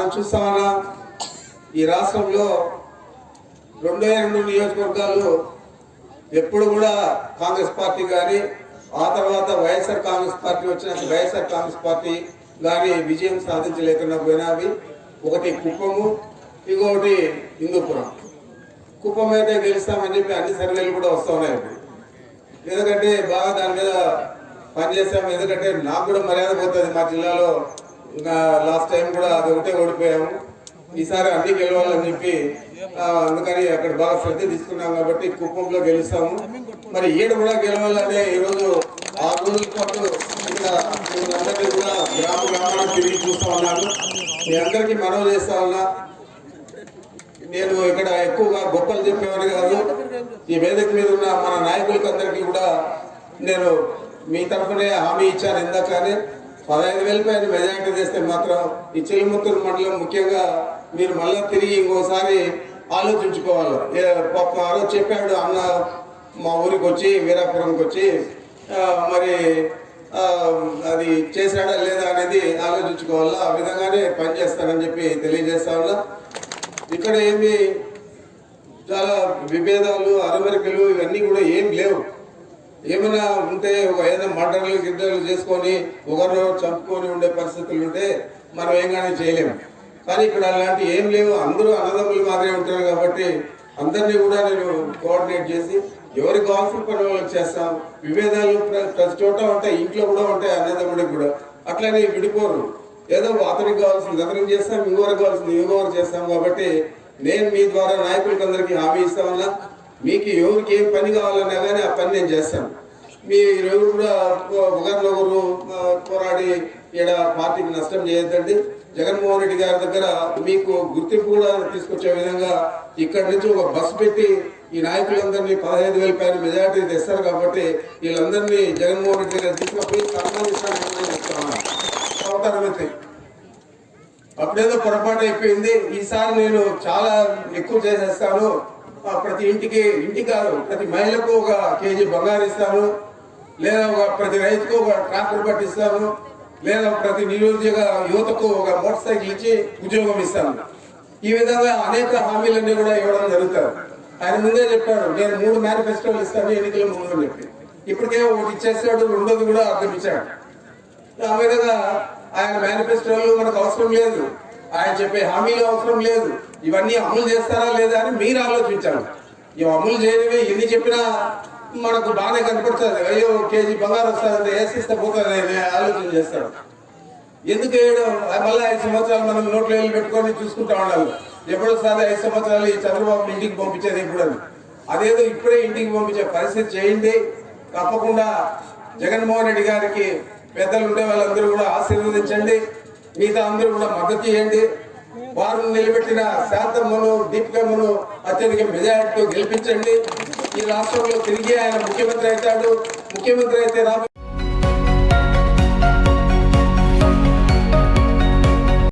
మనం చూస్తామన్నా ఈ రాష్ట్రంలో 22 నియోజకవర్గాలు ఎప్పుడు కూడా కాంగ్రెస్ పార్టీ కానీ ఆ తర్వాత వైఎస్ఆర్ కాంగ్రెస్ పార్టీ వచ్చిన వైఎస్ఆర్ కాంగ్రెస్ పార్టీ కానీ విజయం సాధించలేకుండా పోయినవి. ఒకటి కుప్పము, ఇంకొకటి హిందూపురం. కుప్పం అయితే గెలుస్తామని చెప్పి అన్ని సర్వేలు కూడా వస్తూ ఉన్నాయి. ఎందుకంటే బాగా దాని మీద పనిచేస్తాము. ఎందుకంటే నాకు కూడా మర్యాద పోతుంది. మా జిల్లాలో ఇంకా లాస్ట్ టైం కూడా అది ఒకటే ఓడిపోయాము. ఈసారి అన్ని గెలవాలని చెప్పి అందుకని అక్కడ బాగా శ్రద్ధ తీసుకున్నాం కాబట్టి కుప్పంలో గెలుస్తాము. మరి ఏడు కూడా గెలవాలనే ఈరోజు 6 రోజుల పాటు ఇంకా అందరినీ కూడా గ్రామానికి తిరిగి చూస్తా ఉన్నాను. మీ అందరికీ మనవి చేస్తా ఉన్నా, నేను ఇక్కడ ఎక్కువగా గొప్పలు చెప్పేవారు కాదు. ఈ వేదిక మీద ఉన్న మన నాయకులకి అందరికీ కూడా నేను మీ తరఫునే హామీ ఇచ్చాను. ఇందాకనే 15,000 పైన మెజారిటీ చేస్తే మాత్రం ఈ చిలుముత్తూరు మండలం ముఖ్యంగా మీరు మళ్ళీ తిరిగి ఇంకోసారి ఆలోచించుకోవాలి. పాప ఆ రోజు చెప్పాడు అన్న మా ఊరికి వచ్చి వీరాపురంకి వచ్చి మరి అది చేశాడా లేదా అనేది ఆలోచించుకోవాలా. ఆ విధంగానే పనిచేస్తానని చెప్పి తెలియజేస్తా ఉన్నా. ఇక్కడ ఏమి చాలా విభేదాలు అరమరికలు ఇవన్నీ కూడా ఏం లేవు. ఏమైనా ఉంటే ఏదైనా మర్డర్లు గిడ్డలు చేసుకొని ఒకరినో చంపుకొని ఉండే పరిస్థితులు ఉంటే మనం ఏం కానీ చేయలేము. కానీ ఇక్కడ అలాంటి ఏం లేవు. అందరూ అన్నదమ్ములు మాదిరే ఉంటారు కాబట్టి అందరినీ కూడా నేను కోఆర్డినేట్ చేసి ఎవరికి కావాల్సిన పని వాళ్ళకి చేస్తాం. విభేదాలు ప్రతి చోట ఉంటాయి, ఇంట్లో కూడా ఉంటాయి అన్నదమ్ముడికి కూడా. అట్లనే విడిపోరు. ఏదో అతనికి కావాల్సింది అతనికి చేస్తాం, ఇంకోరికి కావాల్సింది ఇంకోరికి చేస్తాం. కాబట్టి నేను మీ ద్వారా నాయకులకి అందరికీ హామీ ఇస్తామన్నా, మీకు ఎవరికి ఏం పని కావాలన్నా కానీ ఆ పని నేను చేస్తాను. మీరు కూడా ఒకరినొకరు పోరాడి ఇక్కడ పార్టీకి నష్టం చేయొద్దండి. జగన్మోహన్ రెడ్డి గారి దగ్గర మీకు గుర్తింపు కూడా తీసుకొచ్చే విధంగా ఇక్కడి నుంచి ఒక బస్సు పెట్టి ఈ నాయకులందరినీ 15,000 పైన మెజార్టీ తెస్తారు. కాబట్టి వీళ్ళందరినీ జగన్మోహన్ రెడ్డి గారు తీసుకుపోయి సన్మానిస్తాను. అప్పుడేదో పొరపాటు అయిపోయింది. ఈసారి నేను చాలా ఎక్కువ చేసేస్తాను. ప్రతి ఇంటికి కాదు, ప్రతి మహిళకు 1 కేజీ బంగారు ఇస్తాను, లేదా ప్రతి రైతుకు 1 ట్రాక్టర్ పట్టిస్తాను, లేదా ప్రతి నిరుద్యోగ యువతకు 1 మోటార్ సైకిల్ ఇచ్చి ఉద్యోగం ఇస్తాను. ఈ విధంగా అనేక హామీలన్నీ కూడా ఇవ్వడం జరుగుతుంది. ఆయన ముందే చెప్పాడు, నేను 3 మేనిఫెస్టోలు ఇస్తాను ఎన్నికల ముందు అని చెప్పి. ఇప్పటికే 1 ఇచ్చేసాడు, 2ది కూడా అర్థం ఇచ్చాడు. ఆ విధంగా ఆయన మేనిఫెస్టోలు మనకు అవసరం లేదు, ఆయన చెప్పే హామీలు అవసరం లేదు. ఇవన్నీ అమలు చేస్తారా లేదా అని మీరు ఆలోచించాలి. ఇవి అమలు చేయనివి ఎన్ని చెప్పినా మనకు బాగానే కనపడుతుంది. అయ్యో 1 కేజీ బంగారు వస్తుంది, వేసిస్తే పోతుంది అని ఆలోచన చేస్తాడు. ఎందుకు వేయడం? మళ్ళీ 5 సంవత్సరాలు మనం నోట్లో వెళ్ళి పెట్టుకొని చూసుకుంటా ఉండాలి. ఎప్పుడు వస్తుంది 5 సంవత్సరాలు ఈ చంద్రబాబు ఇంటికి పంపించేది ఎప్పుడు అని. అదేదో ఇప్పుడే ఇంటికి పంపించే పరిస్థితి చేయండి. తప్పకుండా జగన్మోహన్ రెడ్డి గారికి పెద్దలు ఉండే వాళ్ళందరూ కూడా ఆశీర్వదించండి. మిగతా అందరూ కూడా మద్దతు ఇవ్వండి. వారు నిలబెట్టిన శాంతమ్మను దీపికమ్మను అత్యధిక మెజారిటీతో గెలిపించండి. ఈ రాష్ట్రంలో తిరిగి ఆయన ముఖ్యమంత్రి అవుతాడు. ముఖ్యమంత్రి అయితే